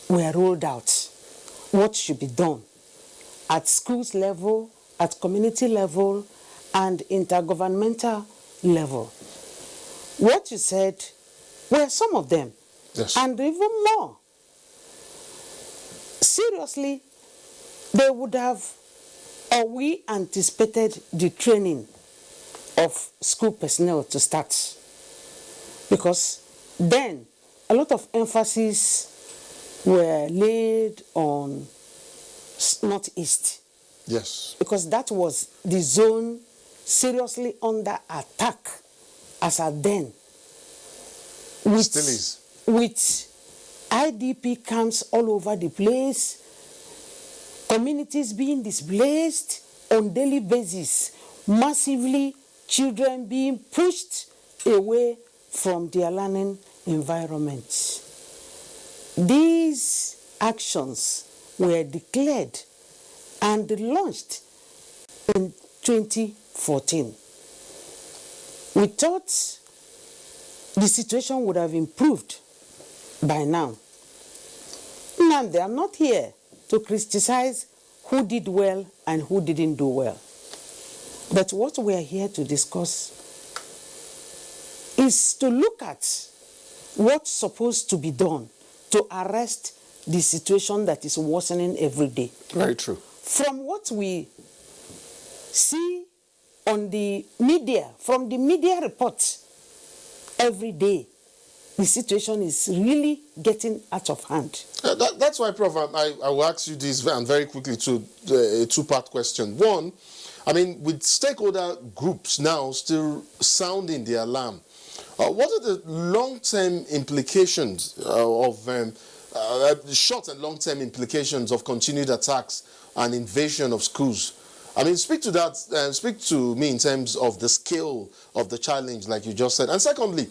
were rolled out. What should be done at schools level, at community level, and intergovernmental level. What you said were some of them, yes, and even more. Seriously, they would have, or we anticipated the training of school personnel to start, because then a lot of emphasis were laid on Northeast. yes, Because that was the zone seriously under attack as at then. still is. With IDP camps all over the place, communities being displaced on daily basis, massively children being pushed away from their learning environment. These actions were declared and launched in 2014. We thought the situation would have improved by now. Now, I'm not here to criticize who did well and who didn't do well. But what we are here to discuss is to look at what's supposed to be done to arrest the situation that is worsening every day. Very true. From what we see on the media, from the media reports every day, the situation is really getting out of hand. That's why, Prof, I will ask you this very quickly to a two-part question. One, I mean, with stakeholder groups now still sounding the alarm, what are the long-term implications of short and long-term implications of continued attacks and invasion of schools? I mean, speak to that, speak to me in terms of the scale of the challenge, like you just said. And secondly,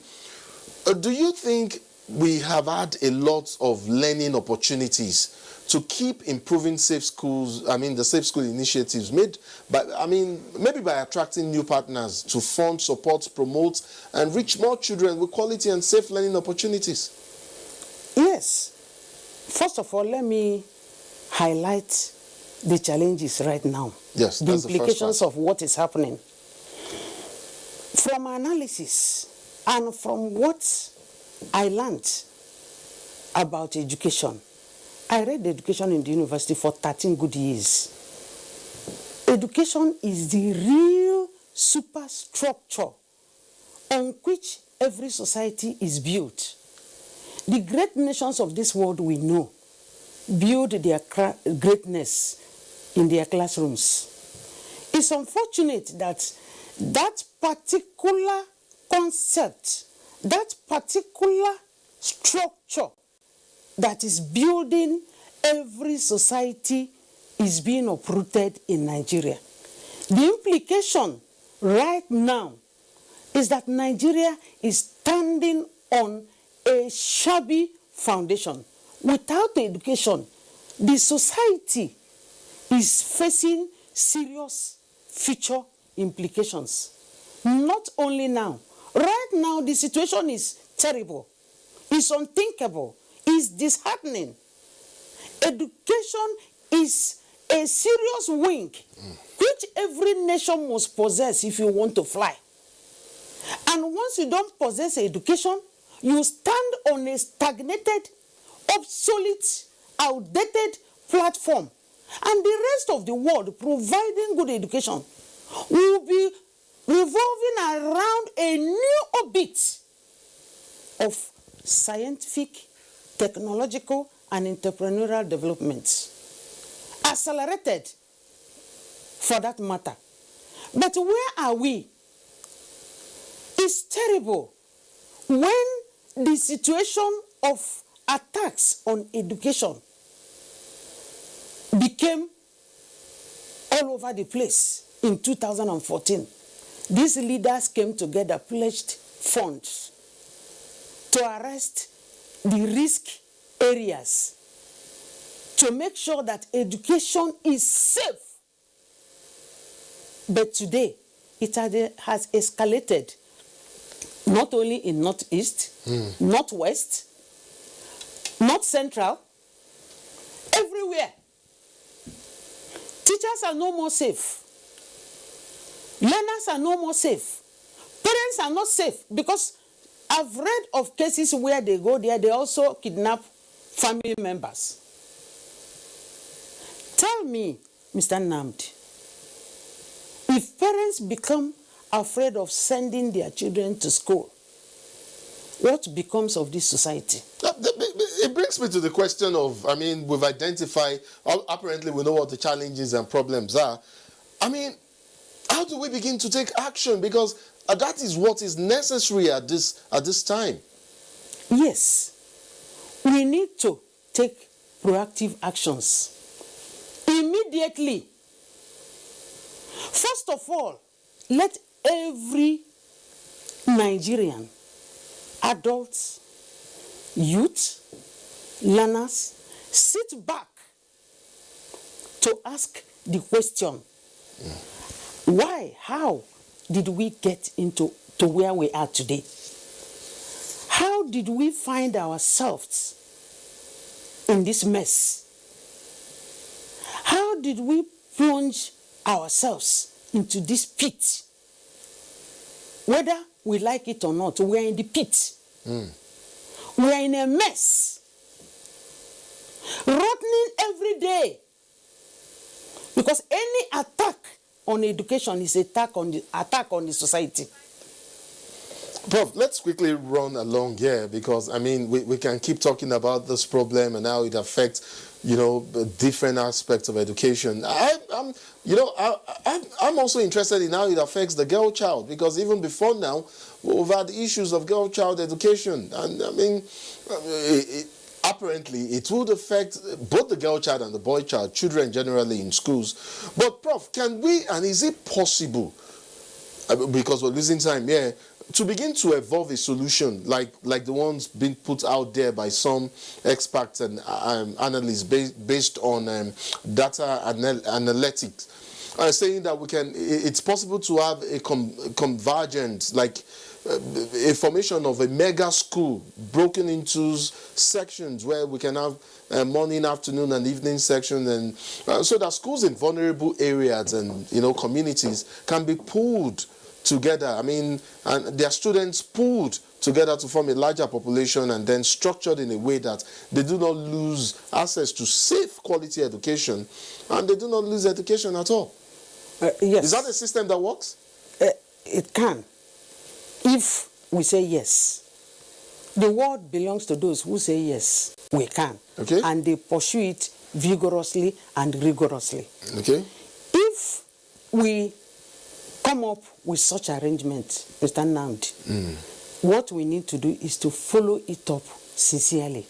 do you think we have had a lot of learning opportunities to keep improving safe schools, I mean, the safe school initiatives made by, I mean, maybe by attracting new partners to fund, support, promote, and reach more children with quality and safe learning opportunities? Yes. First of all, let me highlight the challenges right now. Yes, the implications of what is happening. From analysis and from what I learned about education, I read education in the university for 13 good years. Education is the real superstructure on which every society is built. The great nations of this world we know build their greatness in their classrooms. It's unfortunate that that particular concept, that particular structure that is building every society is being uprooted in Nigeria. The implication right now is that Nigeria is standing on a shabby foundation. Without education, the society is facing serious future implications. Not only now. Right now, the situation is terrible. It's unthinkable. It's disheartening. Education is a serious wing which every nation must possess if you want to fly. And once you don't possess education, you stand on a stagnated, obsolete, outdated platform. And the rest of the world providing good education will be revolving around a new orbit of scientific, technological, and entrepreneurial development. Accelerated, for that matter. But where are we? It's terrible when the situation of attacks on education became all over the place in 2014. These leaders came together, pledged funds to arrest the risk areas, to make sure that education is safe. But today, it has escalated, not only in Northeast, Northwest, North Central, everywhere. Teachers are no more safe. Learners are no more safe. Parents are not safe because I've read of cases where they go there, they also kidnap family members. Tell me, Mr. Nnamdi, if parents become afraid of sending their children to school, what becomes of this society? It brings me to the question of, I mean, we've identified, apparently we know what the challenges and problems are. I mean, how do we begin to take action? Because that is what is necessary at this time. Yes, we need to take proactive actions immediately. First of all, let every Nigerian, adults, youth, learners, sit back to ask the question, why, how did we get to where we are today? How did we find ourselves in this mess? How did we plunge ourselves into this pit? Whether we like it or not, we are in the pit. We are in a mess. Rotting every day. Because any attack on education is attack on the society. Prof, let's quickly run along here because, I mean, we can keep talking about this problem and how it affects, different aspects of education. I'm also interested in how it affects the girl child because even before now, we've had issues of girl child education. And, I mean, apparently, it would affect both the girl child and the boy child, children generally in schools. But, Prof, can we, and is it possible, because we're losing time here, to begin to evolve a solution like the ones being put out there by some experts and analysts based on data analytics, saying that it's possible to have a convergent, like a formation of a mega school broken into sections where we can have morning, afternoon, and evening sections, and so that schools in vulnerable areas and communities can be pooled together. I mean, and their students pooled together to form a larger population and then structured in a way that they do not lose access to safe quality education and they do not lose education at all. Yes. Is that a system that works? It can. If we say yes. The world belongs to those who say yes, we can. Okay. And they pursue it vigorously and rigorously. Okay. If we come up with such arrangement, Mr. Nnamdi, what we need to do is to follow it up sincerely.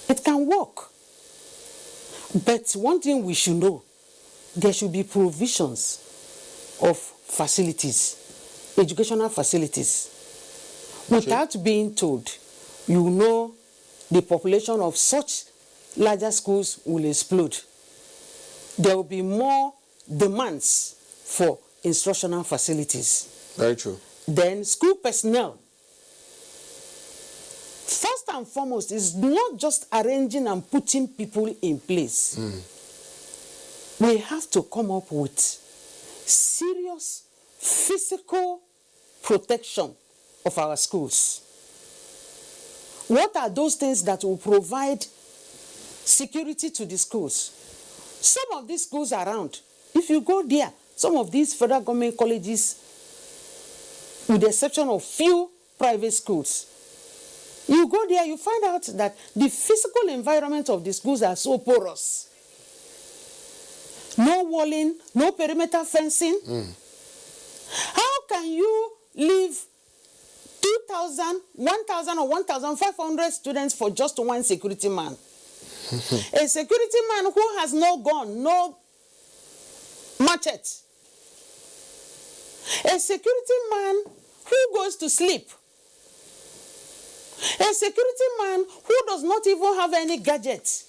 It can work. But one thing we should know, there should be provisions of facilities, educational facilities. Without being told, the population of such larger schools will explode. There will be more demands for instructional facilities. Very true. Then school personnel, first and foremost, is not just arranging and putting people in place. We have to come up with serious physical protection of our schools. What are those things that will provide security to the schools? Some of these schools around, if you go there, some of these federal government colleges, with the exception of few private schools, you go there, you find out that the physical environment of the schools are so porous. No walling, no perimeter fencing. How can you leave 2,000, 1,000 or 1,500 students for just one security man? A security man who has no gun, no machete. A security man who goes to sleep. A security man who does not even have any gadgets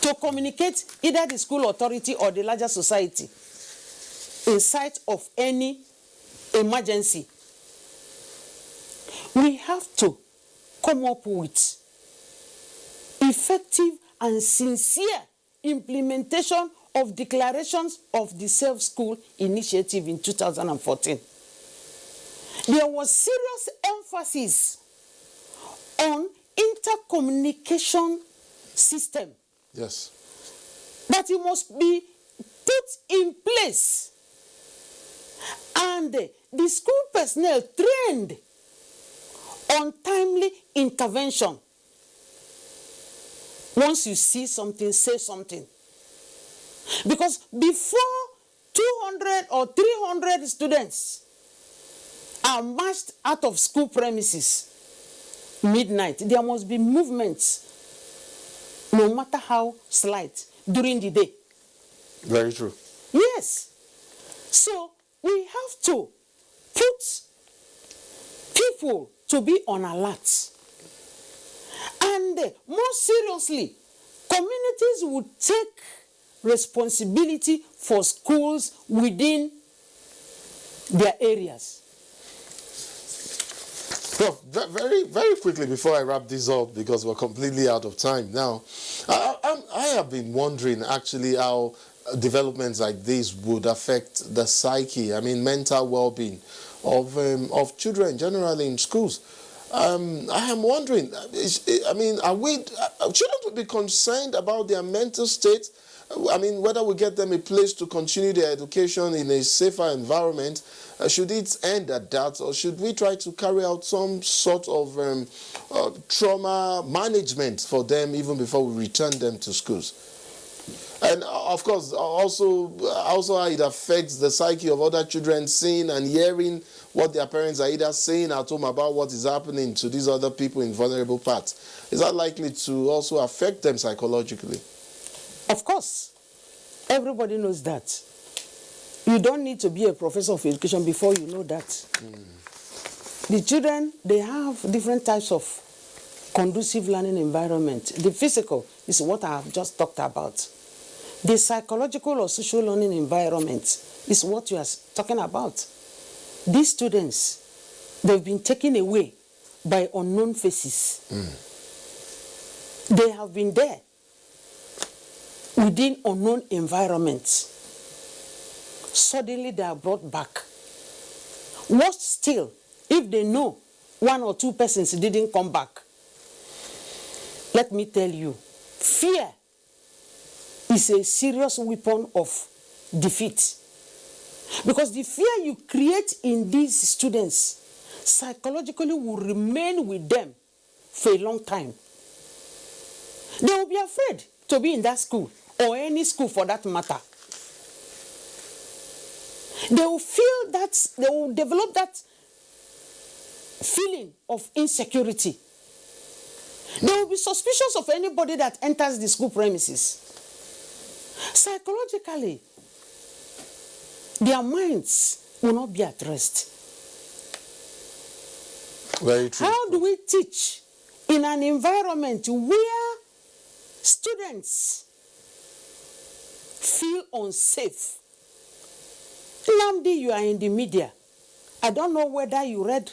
to communicate either the school authority or the larger society in sight of any emergency. We have to come up with effective and sincere implementation of declarations of the Safe School Initiative in 2014. There was serious emphasis on intercommunication system. Yes. That it must be put in place. And the school personnel trained on timely intervention. Once you see something, say something. Because before 200 or 300 students are marched out of school premises midnight, there must be movements, no matter how slight, during the day. Very true. Yes. So we have to put people to be on alert. And more seriously, communities would take responsibility for schools within their areas. Prof, very, very quickly before I wrap this up, because we're completely out of time now, I have been wondering actually how developments like this would affect the psyche, I mean mental well-being of children generally in schools. I am wondering, I mean, shouldn't we be concerned about their mental state? I mean, whether we get them a place to continue their education in a safer environment, should it end at that, or should we try to carry out some sort of trauma management for them even before we return them to schools? And of course, also how it affects the psyche of other children, seeing and hearing what their parents are either saying at home about what is happening to these other people in vulnerable parts. Is that likely to also affect them psychologically? Of course. Everybody knows that. You don't need to be a professor of education before you know that. The children, they have different types of conducive learning environment. The physical is what I have just talked about. The psychological or social learning environment is what you are talking about. These students, they've been taken away by unknown faces. They have been there within unknown environments. Suddenly they are brought back. Worse still, if they know one or two persons didn't come back. Let me tell you, fear is a serious weapon of defeat. Because the fear you create in these students psychologically will remain with them for a long time. They will be afraid to be in that school, or any school for that matter. They will feel that, they will develop that feeling of insecurity. They will be suspicious of anybody that enters the school premises. Psychologically, their minds will not be at rest. Very true. How do we teach in an environment where students feel unsafe? Nnamdi, you are in the media. I don't know whether you read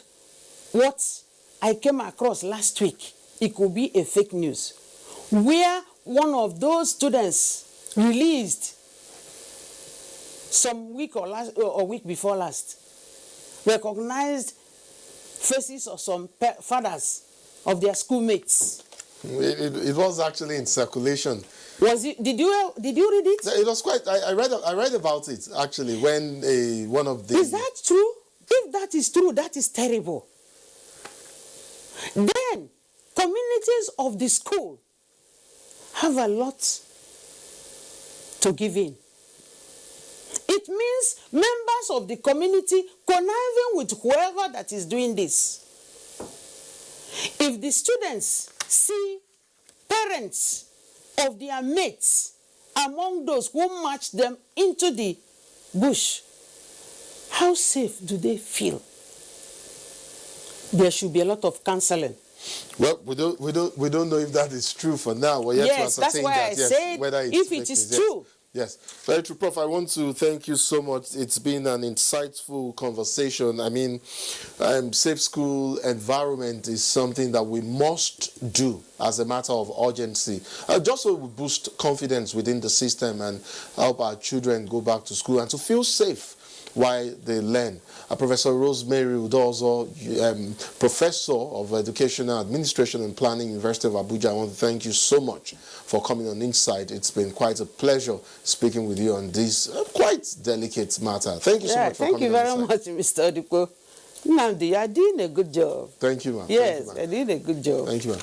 what I came across last week. It could be a fake news, where one of those students released some week or week before last recognized faces of some fathers of their schoolmates. It was actually in circulation. Was it? Did you read it? It was quite. I read about it actually when one of the. Is that true? If that is true, that is terrible. Then communities of the school have a lot to give in. It means members of the community conniving with whoever that is doing this. If the students see parents of their mates among those who march them into the bush, how safe do they feel? There should be a lot of counseling. Well, we don't know if that is true for now. We're yet to Yes, that's ascertain why that, I said whether it's if it is true, Yes, very true, Prof. I want to thank you so much. It's been an insightful conversation. I mean, safe school environment is something that we must do as a matter of urgency, just so we boost confidence within the system and help our children go back to school and to feel safe while they learn. Professor Rosemary Udozo, Professor of Educational Administration and Planning, University of Abuja, I want to thank you so much for coming on Insight. It's been quite a pleasure speaking with you on this quite delicate matter. Thank you so much for coming on Thank you very much, Mr. Odipo. Nnamdi, you are doing a good job. Thank you, ma'am. Yes, you are doing a good job. Thank you, ma'am.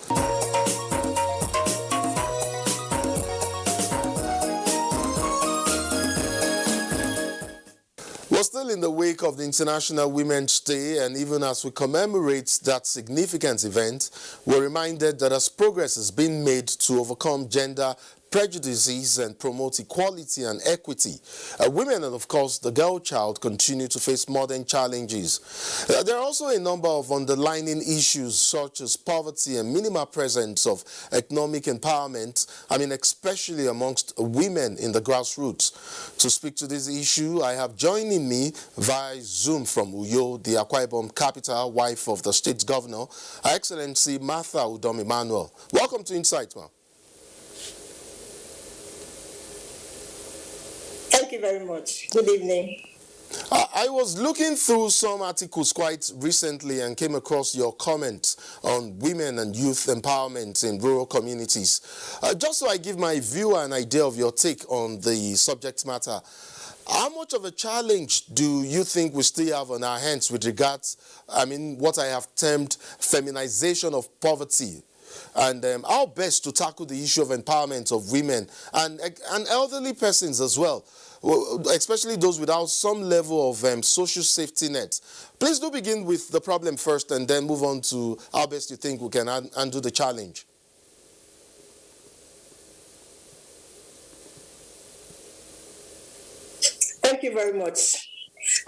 We're still in the wake of the International Women's Day, and even as we commemorate that significant event, we're reminded that as progress has been made to overcome gender prejudices and promote equality and equity, women and of course the girl child continue to face modern challenges. There are also a number of underlying issues such as poverty and minimal presence of economic empowerment, especially amongst women in the grassroots. To speak to this issue, I have joining me via Zoom from Uyo, the Akwa Ibom capital, wife of the state governor, Her Excellency Martha Udom Emmanuel. Welcome to Insight, ma'am. Thank you very much. Good evening. I was looking through some articles quite recently and came across your comments on women and youth empowerment in rural communities. Just so I give my viewer an idea of your take on the subject matter, how much of a challenge do you think we still have on our hands with regards, what I have termed feminization of poverty? And how best to tackle the issue of empowerment of women and elderly persons as well, especially those without some level of social safety net. Please do begin with the problem first and then move on to how best you think we can undo the challenge. Thank you very much.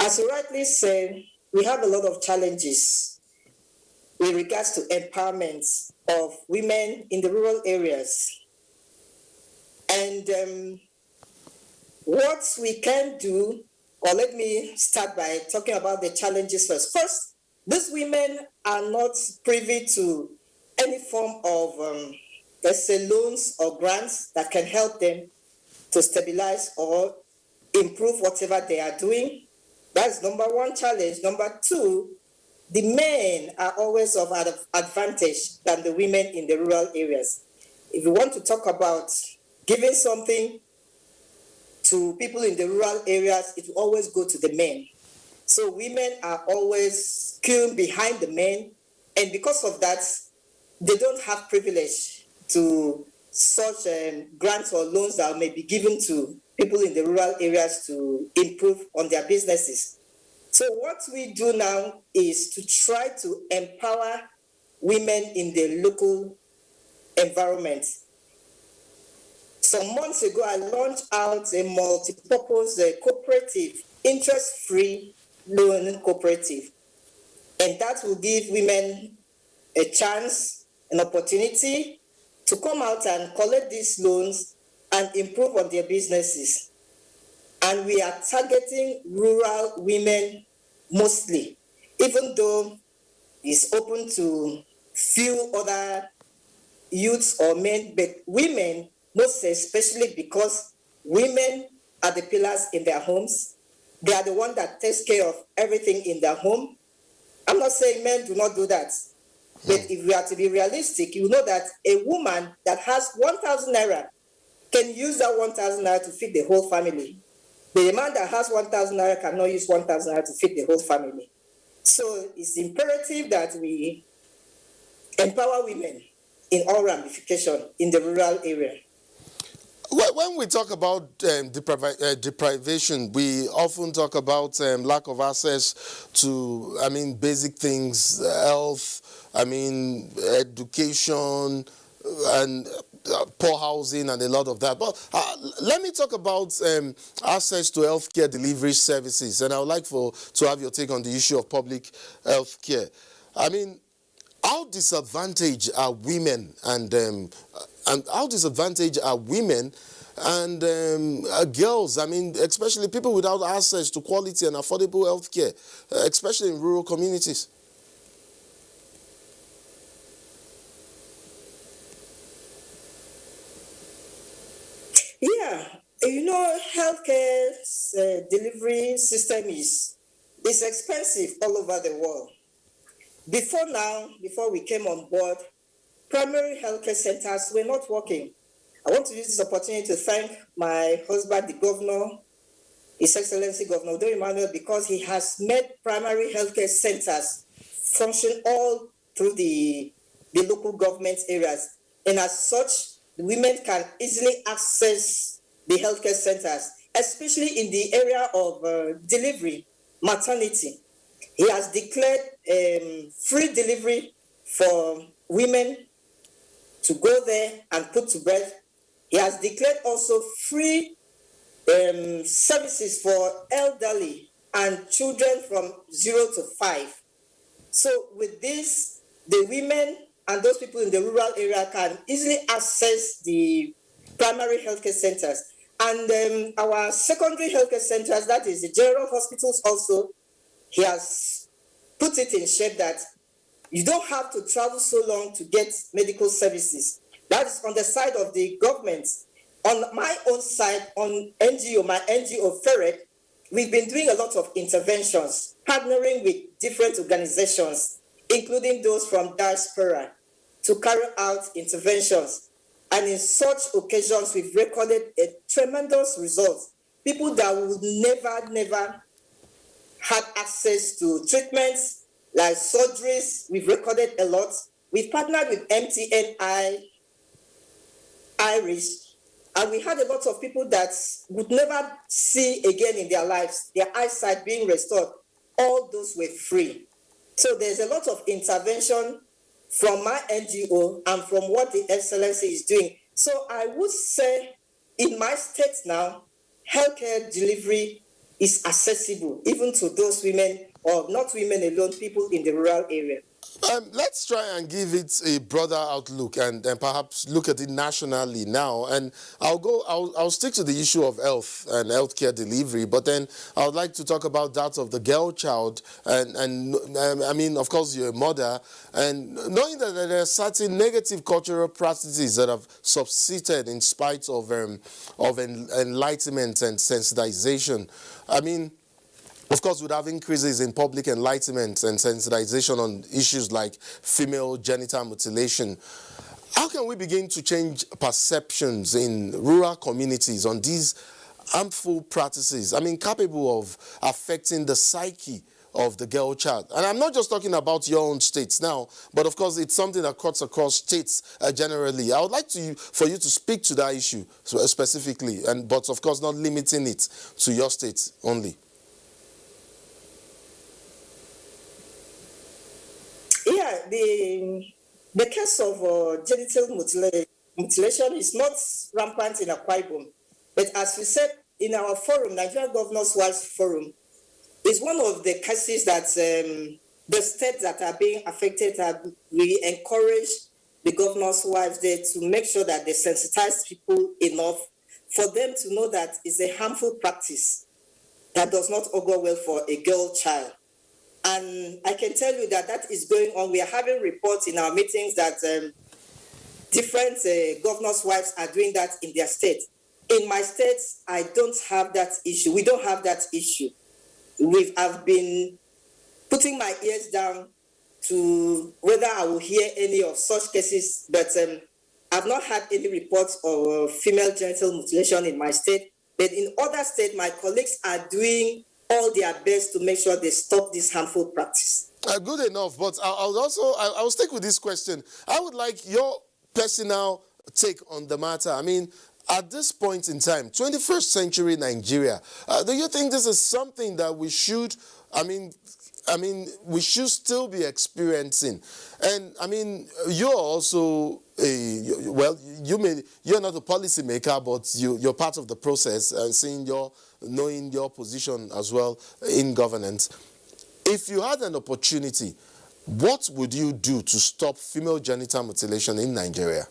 As you rightly said, we have a lot of challenges with regards to empowerment of women in the rural areas. And what we can do, or let me start by talking about the challenges first. First, these women are not privy to any form of, let's say, loans or grants that can help them to stabilize or improve whatever they are doing. That's number one challenge. Number two, the men are always of advantage than the women in the rural areas. If you want to talk about giving something to people in the rural areas, it will always go to the men. So women are always queuing behind the men, and because of that, they don't have privilege to such grants or loans that may be given to people in the rural areas to improve on their businesses. So what we do now is to try to empower women in the local environment. Some months ago, I launched out a multi-purpose cooperative, interest-free loan cooperative. And that will give women a chance, an opportunity to come out and collect these loans and improve on their businesses. And we are targeting rural women mostly, even though it's open to few other youths or men, but women, most especially because women are the pillars in their homes. They are the one that takes care of everything in their home. I'm not saying men do not do that, but if we are to be realistic, you know that a woman that has 1,000 naira can use that 1,000 naira to feed the whole family. But a man that has 1,000 naira cannot use 1,000 naira to feed the whole family. So it's imperative that we empower women in all ramifications in the rural area. When we talk about deprivation, we often talk about lack of access to, basic things, health, education, and poor housing and a lot of that. But let me talk about access to healthcare delivery services, and I would like to have your take on the issue of public healthcare. How disadvantaged are women and how disadvantaged are women and girls, I mean, especially people without access to quality and affordable health care, especially in rural communities? Yeah, healthcare delivery system is expensive all over the world. Before we came on board, primary healthcare centers were not working. I want to use this opportunity to thank my husband, the governor, His Excellency Governor Odo Emmanuel, because he has made primary healthcare centers function all through the local government areas. And as such, the women can easily access the healthcare centers, especially in the area of delivery, maternity. He has declared free delivery for women to go there and put to birth. He has declared also free services for elderly and children from 0 to 5. So with this, the women and those people in the rural area can easily access the primary healthcare centers. And our secondary healthcare centers, that is the general hospitals also, he has put it in shape that you don't have to travel so long to get medical services. That is on the side of the government. On my own side, on NGO, my NGO, FEREC, we've been doing a lot of interventions, partnering with different organizations, including those from diaspora, to carry out interventions. And in such occasions, we've recorded a tremendous result. People that would never had access to treatments like surgeries, we've recorded a lot. We've partnered with NTA, Irish, and we had a lot of people that would never see again in their lives, their eyesight being restored. All those were free. So there's a lot of intervention from my NGO and from what the Excellency is doing. So I would say in my state now, healthcare delivery is accessible even to those women, or not women alone, people in the rural area. Let's try and give it a broader outlook and perhaps look at it nationally now. And I'll stick to the issue of health and healthcare delivery, but then I would like to talk about that of the girl child. And I mean, of course, you're a mother, and knowing that there are certain negative cultural practices that have subsisted in spite of enlightenment and sensitization. I mean, of course, we'd have increases in public enlightenment and sensitization on issues like female genital mutilation. How can we begin to change perceptions in rural communities on these harmful practices? I mean, capable of affecting the psyche of the girl child. And I'm not just talking about your own states now, but of course, it's something that cuts across states generally. I would like for you to speak to that issue specifically, but of course, not limiting it to your state only. Yeah, the case of genital mutilation is not rampant in Akwa Ibom, but as we said in our forum, Nigerian Governors' Wives Forum, is one of the cases that the states that are being affected, we encourage the governors' wives there to make sure that they sensitize people enough for them to know that it's a harmful practice that does not augur well for a girl child. And I can tell you that that is going on. We are having reports in our meetings that different governors' wives are doing that in their state. In my state, I don't have that issue. We don't have that issue. I've been putting my ears down to whether I will hear any of such cases, but I've not had any reports of female genital mutilation in my state. But in other states, my colleagues are doing all their best to make sure they stop this harmful practice. Good enough, but I'll stick with this question. I would like your personal take on the matter. I mean, at this point in time, 21st century Nigeria, do you think this is something that we should, we should still be experiencing? And I mean, you're also you're not a policymaker, but you're part of the process and knowing your position as well in governance. If you had an opportunity, what would you do to stop female genital mutilation in Nigeria?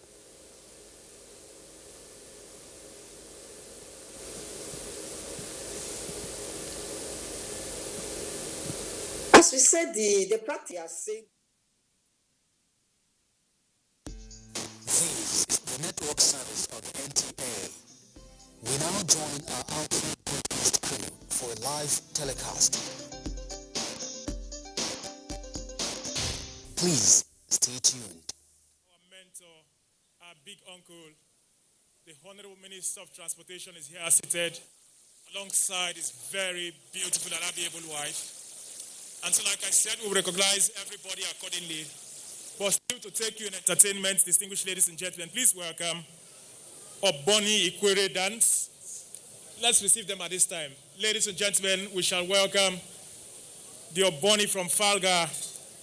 As we said, the practice has said. This is the network service of the NTA. We now join our outreach broadcast crew for a live telecast. Please stay tuned. Our mentor, our big uncle, the Honorable Minister of Transportation is here seated alongside his very beautiful and amiable wife. And so, like I said, we'll recognize everybody accordingly. But still to take you in entertainment, distinguished ladies and gentlemen, please welcome Oboni Ikwere Dance. Let's receive them at this time. Ladies and gentlemen, we shall welcome the Oboni from Falga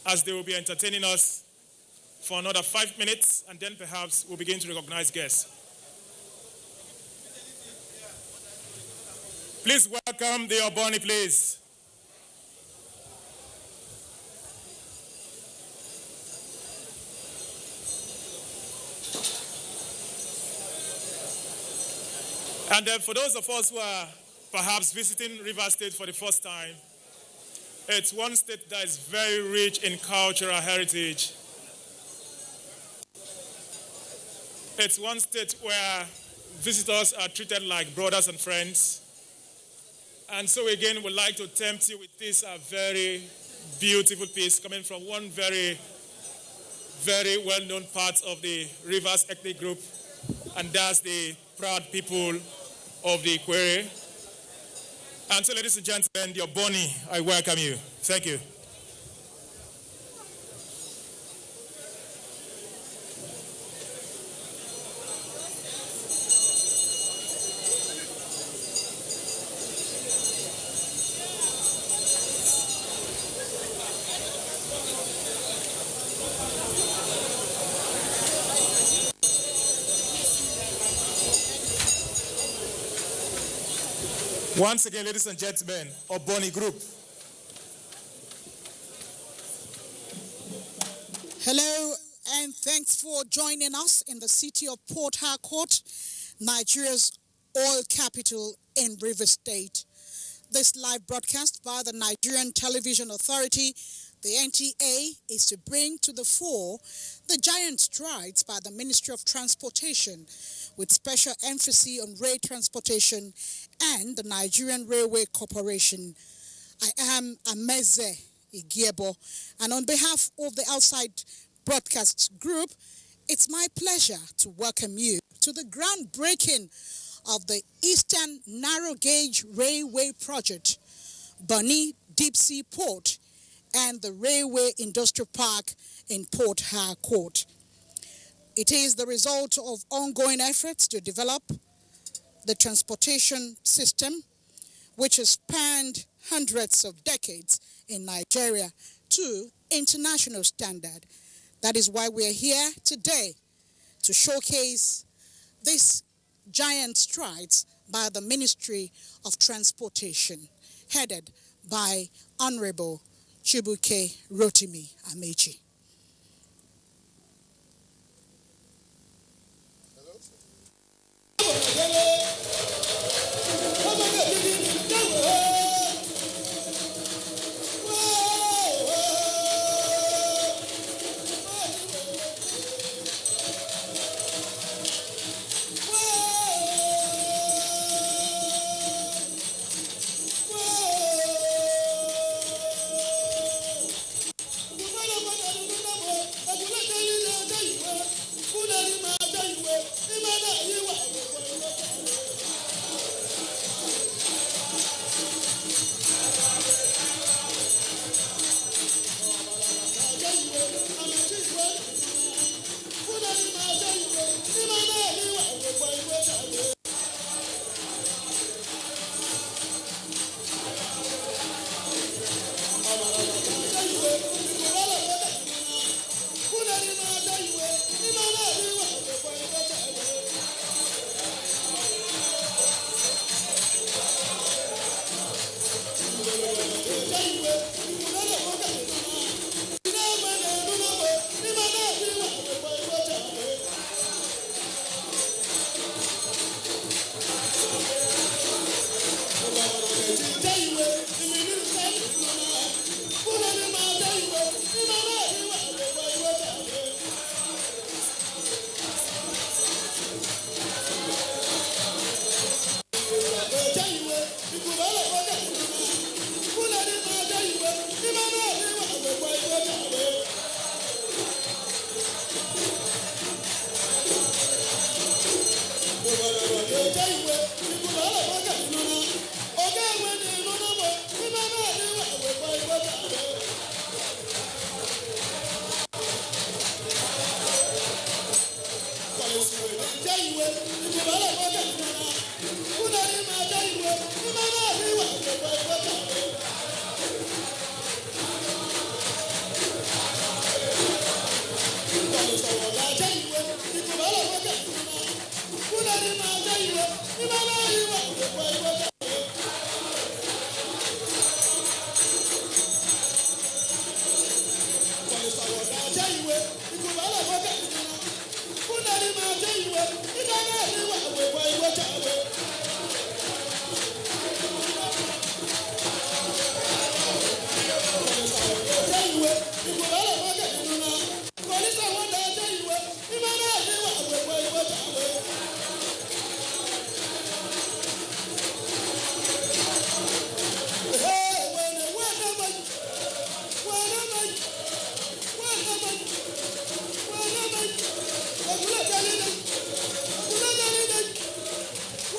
as they will be entertaining us for another 5 minutes, and then perhaps we'll begin to recognize guests. Please welcome the Oboni, please. And for those of us who are perhaps visiting Rivers State for the first time, it's one state that is very rich in cultural heritage. It's one state where visitors are treated like brothers and friends. And so again, we'd like to tempt you with this very beautiful piece coming from one very, very well-known part of the Rivers ethnic group, and that's the proud people of the Ikwere. And so, ladies and gentlemen, the Oboni, I welcome you. Thank you. Once again, ladies and gentlemen, Oboni Group. Hello, and thanks for joining us in the city of Port Harcourt, Nigeria's oil capital in Rivers State. This live broadcast by the Nigerian Television Authority, the NTA, is to bring to the fore the giant strides by the Ministry of Transportation, with special emphasis on rail transportation and the Nigerian Railway Corporation. I am Ameze Igiebo, and on behalf of the Outside Broadcast Group, it's my pleasure to welcome you to the groundbreaking of the Eastern Narrow Gauge Railway Project, Bonny Deep Sea Port, and the Railway Industrial Park in Port Harcourt. It is the result of ongoing efforts to develop the transportation system, which has spanned hundreds of decades in Nigeria, to international standard. That is why we are here today to showcase these giant strides by the Ministry of Transportation, headed by Honorable Chibuke Rotimi Amechi. Thank you.